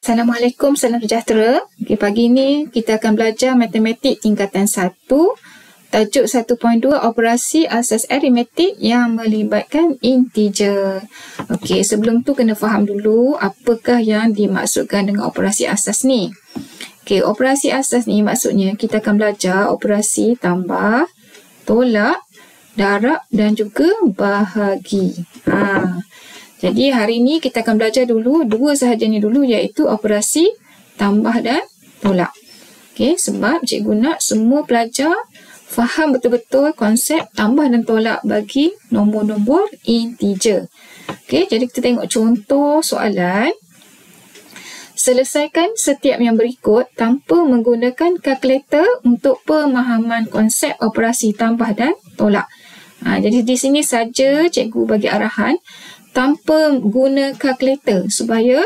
Assalamualaikum, salam sejahtera. Okay, pagi ni kita akan belajar matematik tingkatan 1, tajuk 1.2 operasi asas aritmetik yang melibatkan integer. Okey, sebelum tu kena faham dulu apakah yang dimaksudkan dengan operasi asas ni. Okey, operasi asas ni maksudnya kita akan belajar operasi tambah, tolak, darab dan juga bahagi. Jadi hari ni kita akan belajar dulu dua sahajanya dulu, iaitu operasi tambah dan tolak. Okey, sebab cikgu nak semua pelajar faham betul-betul konsep tambah dan tolak bagi nombor-nombor integer. Okey, jadi kita tengok contoh soalan. Selesaikan setiap yang berikut tanpa menggunakan kalkulator untuk pemahaman konsep operasi tambah dan tolak. Jadi di sini saja cikgu bagi arahan tanpa guna kalkulator supaya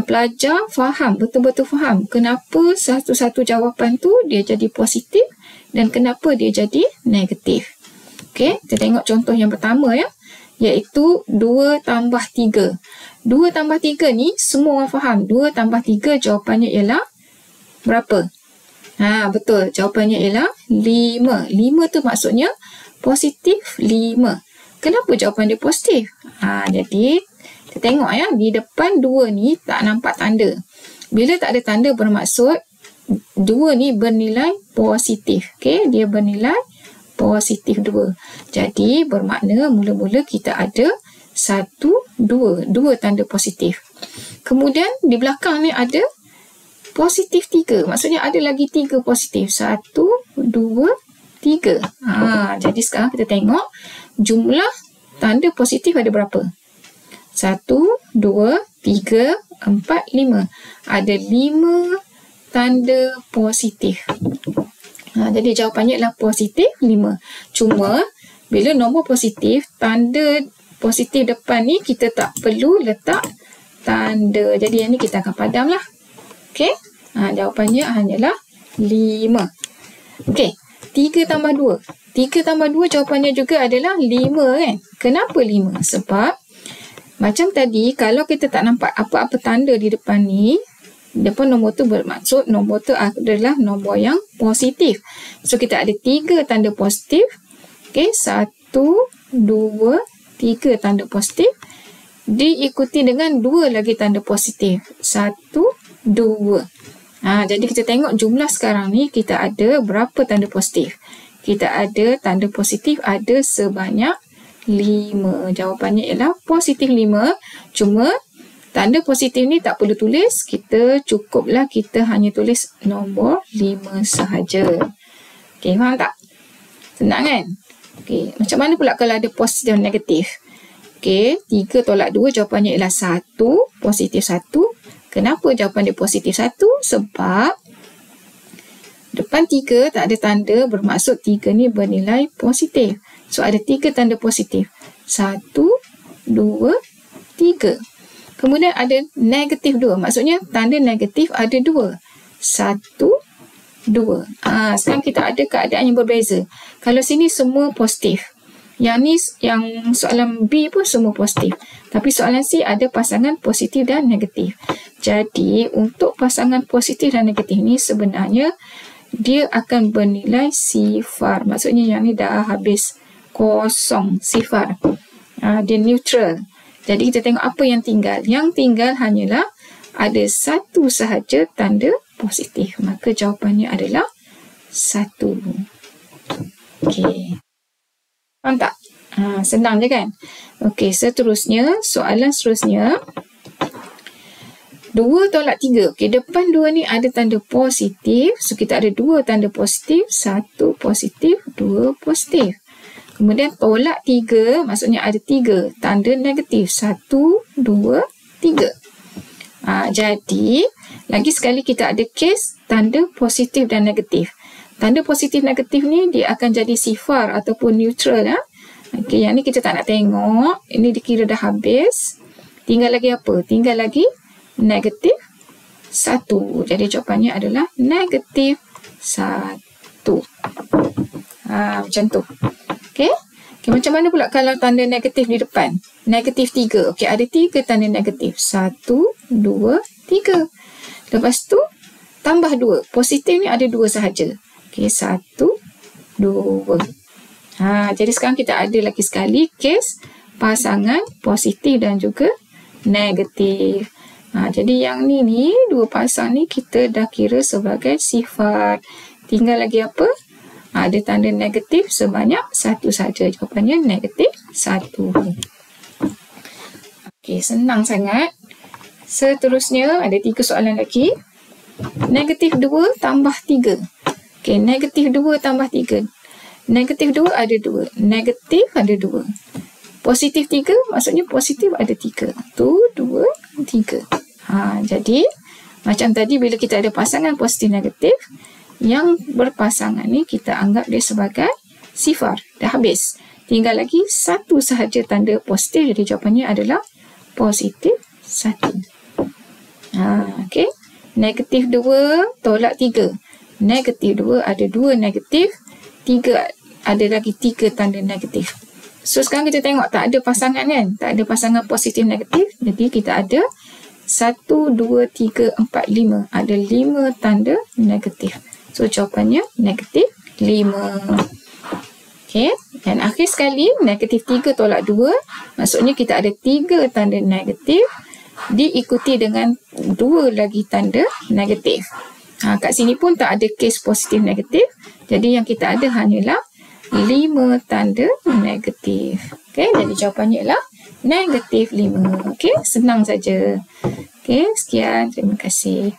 pelajar faham, betul-betul faham kenapa satu-satu jawapan tu dia jadi positif dan kenapa dia jadi negatif. Okey, kita tengok contoh yang pertama ya, iaitu 2 tambah 3. 2 tambah 3 ni semua orang faham. 2 tambah 3 jawapannya ialah berapa? Betul, jawapannya ialah 5. 5 tu maksudnya positif 5. Kenapa jawapan dia positif? Jadi, kita tengok ya, di depan 2 ni tak nampak tanda. Bila tak ada tanda bermaksud 2 ni bernilai positif. Okey, dia bernilai positif 2. Jadi, bermakna mula-mula kita ada 1, 2. 2 tanda positif. Kemudian, di belakang ni ada positif 3. Maksudnya ada lagi 3 positif. 1, 2, 3. Jadi sekarang kita tengok jumlah tanda positif ada berapa? 1, 2, 3, 4, 5. Ada 5 tanda positif. Jadi jawapannya adalah positif 5. Cuma bila nombor positif, tanda positif depan ni kita tak perlu letak tanda. Jadi yang ni kita akan padamlah. Okey. Jawapannya hanyalah 5. Okey. 3 tambah 2. 3 tambah 2 jawapannya juga adalah 5 kan? Kenapa 5? Sebab macam tadi kalau kita tak nampak apa-apa tanda di depan ni, depan nombor tu bermaksud nombor tu adalah nombor yang positif. So kita ada 3 tanda positif. Okey, 1, 2, 3 tanda positif. Diikuti dengan 2 lagi tanda positif. 1, 2. Jadi kita tengok jumlah sekarang ni kita ada berapa tanda positif? Kita ada tanda positif ada sebanyak 5. Jawapannya ialah positif 5. Cuma tanda positif ni tak perlu tulis. Kita cukuplah kita hanya tulis nombor 5 sahaja. Okey, faham tak? Senang kan? Okey, macam mana pula kalau ada positif dan negatif? Okey, 3 tolak 2 jawapannya ialah 1, positif 1. Kenapa jawapan dia positif 1? Sebab depan 3 tak ada tanda bermaksud 3 ni bernilai positif. So ada 3 tanda positif. 1, 2, 3. Kemudian ada negatif 2. Maksudnya tanda negatif ada 2. 1, 2. Sekarang kita ada keadaan yang berbeza. Kalau sini semua positif. Yang ni, yang soalan B pun semua positif. Tapi soalan C ada pasangan positif dan negatif. Jadi, untuk pasangan positif dan negatif ni sebenarnya dia akan bernilai sifar. Maksudnya yang ni dah habis kosong, sifar. Dia neutral. Jadi, kita tengok apa yang tinggal. Yang tinggal hanyalah ada satu sahaja tanda positif. Maka jawapannya adalah 1. Okey. Faham tak? Senang je kan? Okey, seterusnya, soalan seterusnya. 2 tolak 3. Okey, depan 2 ni ada tanda positif. So, kita ada 2 tanda positif. 1 positif, 2 positif. Kemudian tolak 3, maksudnya ada 3 tanda negatif. 1, 2, 3. Jadi, lagi sekali kita ada kes tanda positif dan negatif. Tanda positif negatif ni dia akan jadi sifar ataupun neutral. Okey, yang ni kita tak nak tengok. Ini dikira dah habis. Tinggal lagi apa? Tinggal lagi negatif 1. Jadi jawapannya adalah negatif 1. Macam tu. Okey. Okay, macam mana pula kalau tanda negatif di depan? Negatif 3. Okey, ada 3 tanda negatif. 1, 2, 3. Lepas tu, tambah 2. Positif ni ada 2 sahaja. Okey, 1, 2. Jadi sekarang kita ada lagi sekali kes pasangan positif dan juga negatif. Jadi yang ni, 2 pasang ni kita dah kira sebagai sifar. Tinggal lagi apa? Ada tanda negatif sebanyak 1 saja. Jawapannya negatif 1. Okey, senang sangat. Seterusnya, ada 3 soalan lagi. Negatif 2 tambah 3. Okey, negatif 2 tambah 3. Negatif 2 ada 2. Negatif ada 2. Positif 3, maksudnya positif ada 3. 1, 2, 3. Jadi, macam tadi bila kita ada pasangan positif negatif, yang berpasangan ni kita anggap dia sebagai sifar. Dah habis. Tinggal lagi 1 sahaja tanda positif. Jadi jawapannya adalah positif 1. Okey. Negatif 2 tolak 3. Negatif 2 ada 2 negatif. 3 ada lagi 3 tanda negatif. So sekarang kita tengok tak ada pasangan kan? Tak ada pasangan positif negatif. Jadi kita ada 1, 2, 3, 4, 5. Ada 5 tanda negatif. So, jawapannya negatif 5. Okey. Dan akhir sekali, negatif 3 tolak 2. Maksudnya kita ada 3 tanda negatif diikuti dengan 2 lagi tanda negatif. Kat sini pun tak ada kes positif negatif. Jadi, yang kita ada hanyalah 5 tanda negatif. Okey. Jadi, jawapannya ialah negatif 5. Okey. Senang saja. Okey. Sekian. Terima kasih.